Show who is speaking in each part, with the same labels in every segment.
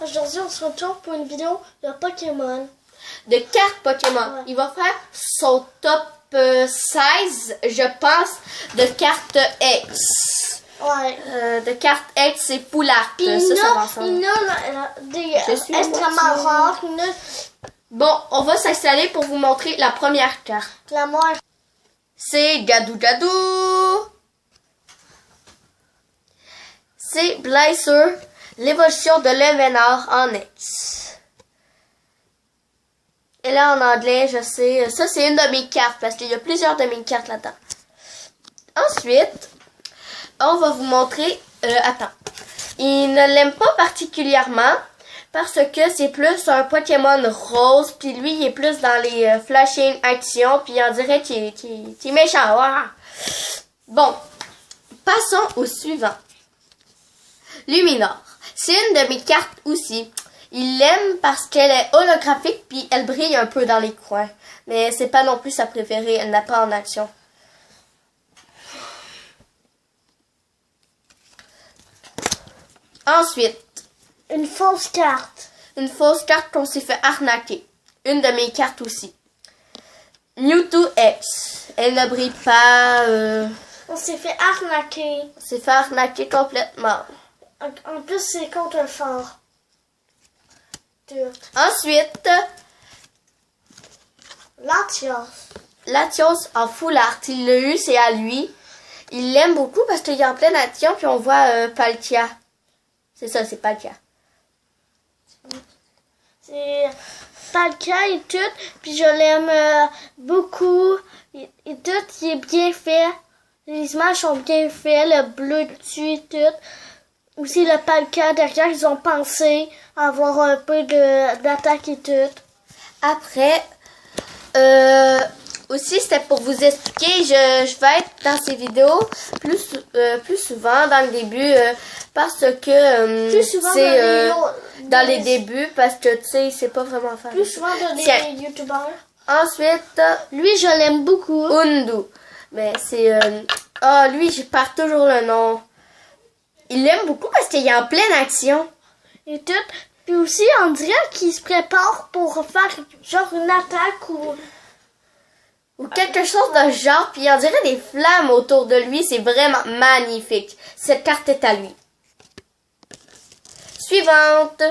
Speaker 1: Aujourd'hui, on se retrouve pour une vidéo de Pokémon.
Speaker 2: De cartes Pokémon.
Speaker 1: Ouais.
Speaker 2: Il va faire son top 16, je pense, de cartes X.
Speaker 1: Ouais.
Speaker 2: De cartes X, c'est full art.
Speaker 1: Puis
Speaker 2: ça va ensemble.
Speaker 1: il y en a des
Speaker 2: Je suis
Speaker 1: extrêmement
Speaker 2: moitié.
Speaker 1: rares.
Speaker 2: Bon, on va s'installer pour vous montrer la première carte.
Speaker 1: La mort.
Speaker 2: C'est Gadou Gadou. C'est Blazer, l'évolution de Levenard en X. Et là, en anglais, je sais, ça c'est une de mes cartes, parce qu'il y a plusieurs de mes cartes là-dedans. Ensuite, on va vous montrer, attends. Il ne l'aime pas particulièrement, parce que c'est plus un Pokémon rose, puis lui, il est plus dans les flashing actions, puis on dirait qu'il est méchant. Ouah. Bon, passons au suivant. Luminor. C'est une de mes cartes aussi. Il l'aime parce qu'elle est holographique puis elle brille un peu dans les coins. Mais c'est pas non plus sa préférée. Elle n'a pas en action. Ensuite,
Speaker 1: Une fausse carte.
Speaker 2: une fausse carte qu'on s'est fait arnaquer. Une de mes cartes aussi. Mewtwo X. Elle ne brille pas.
Speaker 1: On s'est fait arnaquer.
Speaker 2: On s'est fait arnaquer complètement.
Speaker 1: En plus, c'est contre un fort.
Speaker 2: Ensuite,
Speaker 1: Latios.
Speaker 2: Latios en full art. Il l'a eu, c'est à lui. Il l'aime beaucoup parce qu'il est en pleine action, puis on voit Palkia. C'est ça, c'est Palkia.
Speaker 1: C'est Palkia et tout. Puis je l'aime beaucoup. Et tout, il est bien fait. Les images sont bien faites. Le bleu dessus et tout. Aussi le Palkia derrière, ils ont pensé avoir un peu d'attaque et tout.
Speaker 2: Après, aussi c'était pour vous expliquer, je vais être dans ces vidéos plus souvent dans le début parce que
Speaker 1: Plus souvent
Speaker 2: c'est
Speaker 1: dans
Speaker 2: dans les débuts parce que tu sais c'est pas vraiment facile.
Speaker 1: Plus souvent dans les
Speaker 2: Tiens.
Speaker 1: youtubeurs.
Speaker 2: Ensuite,
Speaker 1: Lui, je l'aime beaucoup.
Speaker 2: Undu. Mais c'est lui je perds toujours le nom. Il l'aime beaucoup parce qu'il est en pleine action.
Speaker 1: Et tout. Puis aussi, on dirait qu'il se prépare pour faire genre une attaque
Speaker 2: Ou quelque chose de genre, puis on dirait des flammes autour de lui. C'est vraiment magnifique. Cette carte est à lui. Suivante.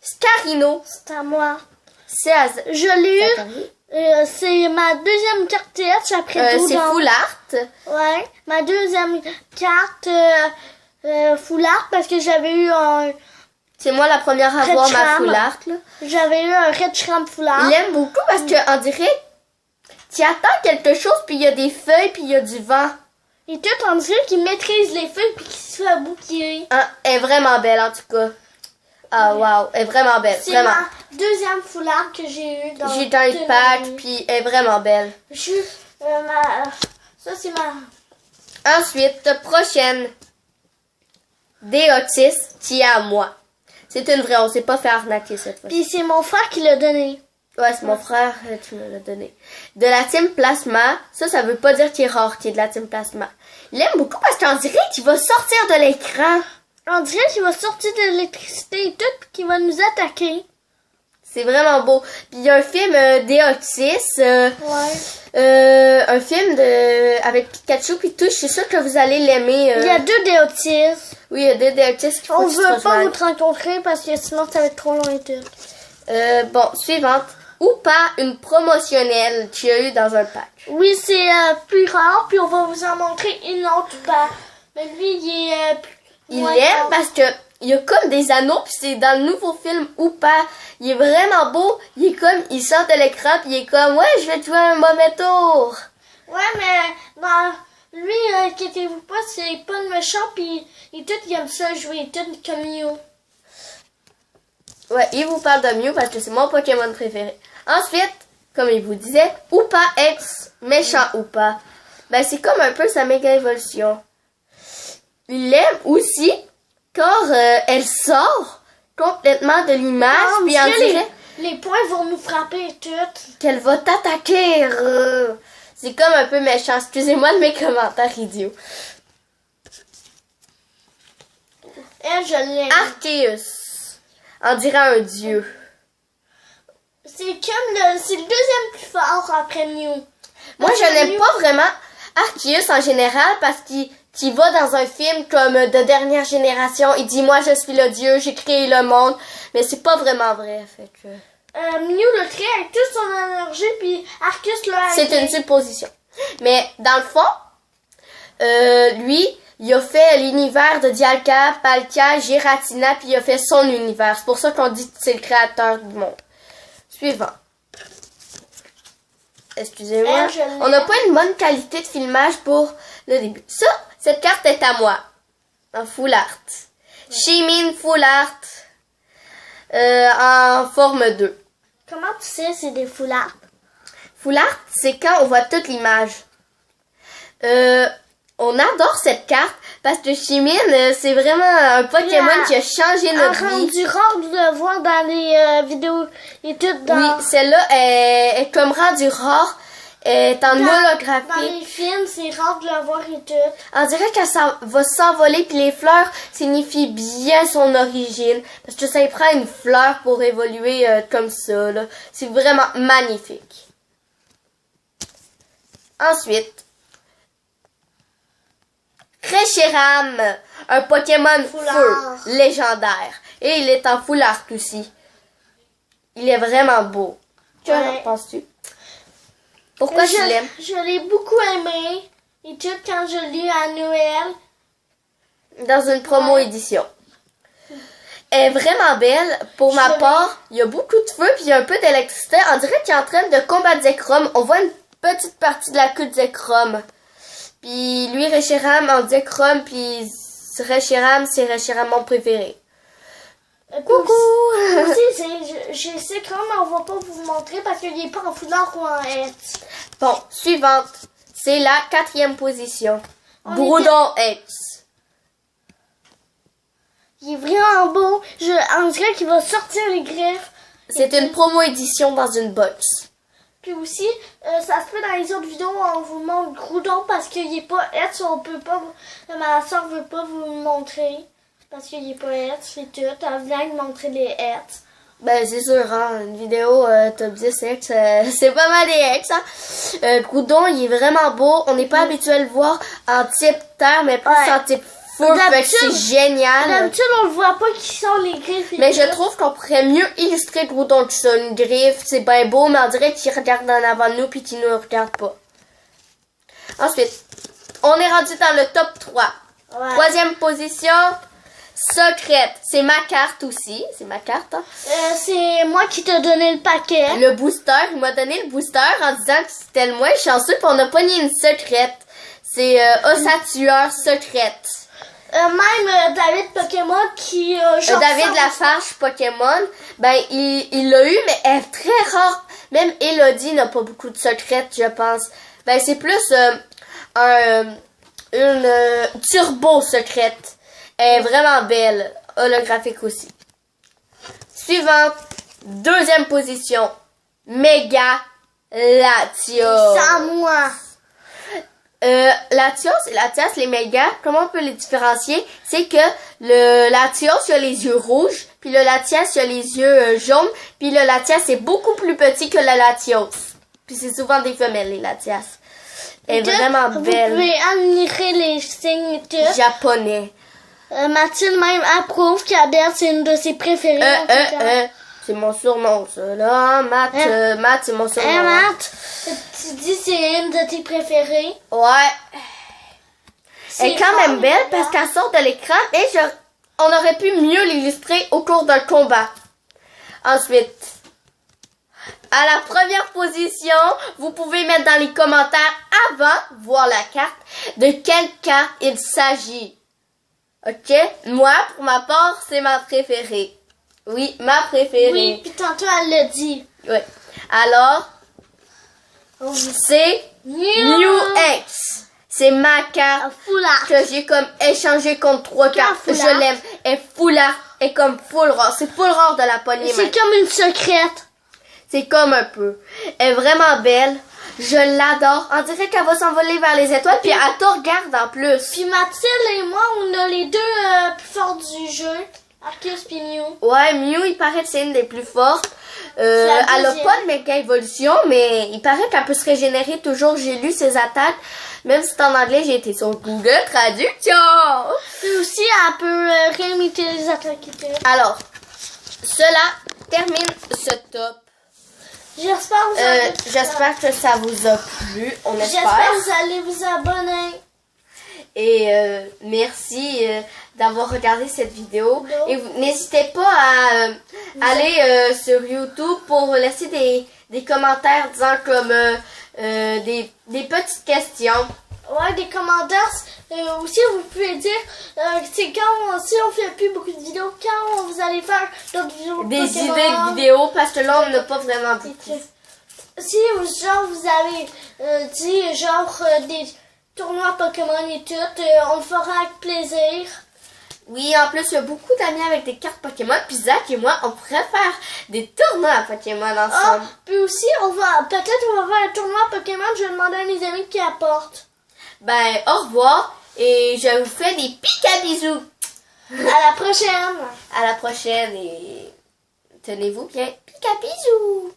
Speaker 2: Scarino.
Speaker 1: C'est à moi.
Speaker 2: C'est à...
Speaker 1: Je l'ai eu. C'est ma deuxième carte TH après
Speaker 2: c'est
Speaker 1: Doudon.
Speaker 2: full art.
Speaker 1: Ouais, ma deuxième carte full art parce que j'avais eu
Speaker 2: C'est moi la première à avoir ma
Speaker 1: Redshram.
Speaker 2: full art. Là.
Speaker 1: J'avais eu un Redshram full art.
Speaker 2: Il l'aime beaucoup parce que on dirait tu attends quelque chose, puis il y a des feuilles, puis il y a du vent.
Speaker 1: Et tout, on dirait qu'il maîtrise les feuilles puis qu'il se fait bouclier.
Speaker 2: Hein, elle est vraiment belle en tout cas. Ah wow, elle est vraiment belle,
Speaker 1: C'est
Speaker 2: vraiment.
Speaker 1: ma deuxième foulard que j'ai eu dans
Speaker 2: J'ai dans le
Speaker 1: toute
Speaker 2: pack,
Speaker 1: ma vie.
Speaker 2: puis elle est vraiment belle.
Speaker 1: Ça c'est ma
Speaker 2: Ensuite, prochaine. Deotis, qui est à moi. C'est une vraie, on s'est pas fait arnaquer cette fois.
Speaker 1: puis c'est mon frère qui l'a donné.
Speaker 2: Ouais, c'est mon frère, tu me l'as donné. De la team Plasma, ça veut pas dire qu'il est rare, qu'il est de la team Plasma. Il aime beaucoup parce qu'on dirait qu'il va sortir de l'écran.
Speaker 1: On dirait qu'il va sortir de l'électricité et tout puis qu'il va nous attaquer.
Speaker 2: C'est vraiment beau. Puis il y a un film Deotis,
Speaker 1: Ouais.
Speaker 2: un film avec Pikachu puis tout. Je suis sûre que vous allez l'aimer.
Speaker 1: Il y a deux Deotis.
Speaker 2: Oui, il y a deux Deotis qui
Speaker 1: On
Speaker 2: faut
Speaker 1: veut pas vous rencontrer parce que sinon ça va être trop long et tout.
Speaker 2: Bon, suivante. Ou pas une promotionnelle qu'il y a eu dans un pack.
Speaker 1: Oui, c'est plus rare puis on va vous en montrer une autre pas. Mais lui, il est
Speaker 2: Il
Speaker 1: moins
Speaker 2: l'aime
Speaker 1: rare.
Speaker 2: parce que il y a comme des anneaux, puis c'est dans le nouveau film ou pas. Il est vraiment beau. Il est comme, il sort de l'écran, puis il est comme, ouais, je vais te jouer un mauvais tour.
Speaker 1: Ouais, mais lui, inquiétez-vous pas, c'est pas le méchant, puis et tout, il aime ça jouer, tout comme You.
Speaker 2: Ouais, il vous parle de Mew parce que c'est mon Pokémon préféré. Ensuite, comme il vous disait, Oupa X, méchant Oupa. Ben, c'est comme un peu sa méga évolution. Il l'aime aussi quand elle sort complètement de l'image, puis on dirait
Speaker 1: les points vont nous frapper et tout.
Speaker 2: qu'elle va t'attaquer. C'est comme un peu méchant. Excusez-moi de mes commentaires idiots.
Speaker 1: Elle, je l'aime.
Speaker 2: Arceus. On dirait un dieu.
Speaker 1: C'est le deuxième plus fort après Mew.
Speaker 2: Moi, je n'aime pas vraiment Arceus en général parce qu'il va dans un film comme de dernière génération. Il dit, moi, je suis le dieu, j'ai créé le monde. Mais c'est pas vraiment vrai, fait que...
Speaker 1: Mew le crée avec toute son énergie, puis Arceus l'a...
Speaker 2: C'est une supposition. Mais dans le fond, lui, il a fait l'univers de Dialga, Palkia, Giratina, puis il a fait son univers. C'est pour ça qu'on dit que c'est le créateur du monde. Suivant. Excusez-moi. On n'a pas une bonne qualité de filmage pour le début. Ça, cette carte est à moi. En full art. Shaymin full art. En forme 2.
Speaker 1: Comment tu sais c'est des foulards?
Speaker 2: Full art, c'est quand on voit toute l'image. On adore cette carte parce que Shaymin, c'est vraiment un Pokémon qui a changé notre vie.
Speaker 1: rendu rare de le voir dans les vidéos et tout.
Speaker 2: Oui, celle-là est comme rendu rare. Est en holographique.
Speaker 1: Dans les films, c'est rare de le voir et tout.
Speaker 2: On dirait qu'elle va s'envoler puis les fleurs signifient bien son origine. Parce que ça y prend une fleur pour évoluer comme ça. Là. C'est vraiment magnifique. Ensuite, Reshiram, un Pokémon feu légendaire. Et il est en full art aussi. Il est vraiment beau. Que penses-tu? Pourquoi tu l'aimes?
Speaker 1: Je l'ai beaucoup aimé. Et tout quand je l'ai à Noël.
Speaker 2: Dans une promo édition. Elle est vraiment belle. Pour ma part, il y a beaucoup de feu puis il y a un peu d'électricité. On dirait qu'il est en train de combattre Zekrom. On voit une petite partie de la queue de Zekrom. Puis lui, Reshiram en Zekrom, puis Reshiram, c'est Reshiram mon préféré. Coucou!
Speaker 1: Je sais comment on va pas vous le montrer parce qu'il n'est pas en foulard ou en X.
Speaker 2: Bon, suivante. C'est la 4e position. Groudon X.
Speaker 1: Il est vraiment beau. On dirait qu'il va sortir les griffes.
Speaker 2: C'est une promo édition dans une box.
Speaker 1: Puis aussi, ça se peut dans les autres vidéos, on vous montre Groudon parce qu'il n'est pas X. On peut pas. Ma soeur veut pas vous le montrer. Parce qu'il n'est pas X, c'est tout. Elle vient de montrer les X.
Speaker 2: Ben, c'est sûr, hein. Une vidéo top 10 X, c'est pas mal des X, hein. Groudon, il est vraiment beau. On n'est pas habitué à le voir en type terre, mais plus en type feu. Fait que c'est génial.
Speaker 1: D'habitude, on le voit pas qui sont les griffes.
Speaker 2: Mais je trouve qu'on pourrait mieux illustrer Groudon que ça. Une griffe, c'est bien beau, mais on dirait qu'il regarde en avant de nous puis qu'il nous regarde pas. Ensuite, on est rendu dans le top 3. Ouais. 3e position. Secrète, c'est ma carte aussi. C'est ma carte. Hein.
Speaker 1: C'est moi qui t'ai donné le paquet.
Speaker 2: Le booster, il m'a donné le booster en disant que c'était le moins chanceux pour on a pogné une secrète. C'est Ossatueur secrète.
Speaker 1: Même David Pokémon qui...
Speaker 2: David Lafarge Pokémon, ben il l'a eu, mais elle est très rare. Même Elodie n'a pas beaucoup de secrètes, je pense. Ben c'est plus une turbo secrète. Elle est vraiment belle. Holographique aussi. Suivante. 2e position. Méga Latios.
Speaker 1: C'est à moi.
Speaker 2: Latios, les méga, comment on peut les différencier? C'est que le Latios, il a les yeux rouges. Puis le Latias, il a les yeux jaunes. Puis le Latias, c'est beaucoup plus petit que le Latios. Puis c'est souvent des femelles, les Latias. Elle est vraiment belle.
Speaker 1: Vous pouvez admirer les signes et tout.
Speaker 2: Japonais.
Speaker 1: Mathilde même approuve qu'Adèle, c'est une de ses préférées.
Speaker 2: C'est mon surnom, ça, là. Matt, c'est mon surnom.
Speaker 1: Matt, tu dis c'est une de tes préférées.
Speaker 2: Ouais. Elle est quand même belle parce qu'elle sort de l'écran et on aurait pu mieux l'illustrer au cours d'un combat. Ensuite, à la première position, vous pouvez mettre dans les commentaires avant de voir la carte de quelle carte il s'agit. Ok? Moi, pour ma part, c'est ma préférée. Oui, ma préférée.
Speaker 1: Oui, puis tantôt, elle l'a dit.
Speaker 2: Oui. Alors, c'est Mew X. C'est ma carte que j'ai comme échangé contre 3 cartes. Je l'aime. Elle est full art. Elle est comme full rare. C'est full rare de la poignée.
Speaker 1: C'est comme une secrète.
Speaker 2: C'est comme un peu. Elle est vraiment belle. Je l'adore. On dirait qu'elle va s'envoler vers les étoiles. Puis elle te regarde en plus.
Speaker 1: Puis Mathilde et moi, on a les deux plus forts du jeu. Arceus puis Mew.
Speaker 2: Ouais, Mew, il paraît que c'est une des plus fortes.
Speaker 1: La
Speaker 2: Elle a
Speaker 1: deuxième.
Speaker 2: pas de méga évolution, mais il paraît qu'elle peut se régénérer toujours. J'ai lu ses attaques. Même si c'est en anglais, j'ai été sur Google Traduction.
Speaker 1: Puis aussi, elle peut réimiter les attaques éthériques.
Speaker 2: Alors, cela termine ce top. J'espère que ça vous a plu. On espère.
Speaker 1: J'espère que vous allez vous abonner.
Speaker 2: Et merci d'avoir regardé cette vidéo. Et n'hésitez pas à aller sur YouTube pour laisser des commentaires disant comme des petites questions.
Speaker 1: Ouais, des commentaires. Aussi, vous pouvez dire, c'est quand, si on fait plus beaucoup de vidéos, quand vous allez faire d'autres vidéos.
Speaker 2: Des
Speaker 1: Pokémon.
Speaker 2: idées de vidéos parce que là, on n'a pas vraiment dit.
Speaker 1: Si, genre, vous avez dit, genre, des tournois Pokémon et tout, on le fera avec plaisir.
Speaker 2: Oui, en plus, il y a beaucoup d'amis avec des cartes Pokémon. Puis Zach et moi, on pourrait faire des tournois à Pokémon ensemble.
Speaker 1: Puis aussi, peut-être on va faire un tournoi Pokémon, je vais demander à mes amis qui apportent.
Speaker 2: Ben, au revoir. Et je vous fais des pica-bisous.
Speaker 1: À la prochaine.
Speaker 2: À la prochaine et tenez-vous bien. Pica-bisous.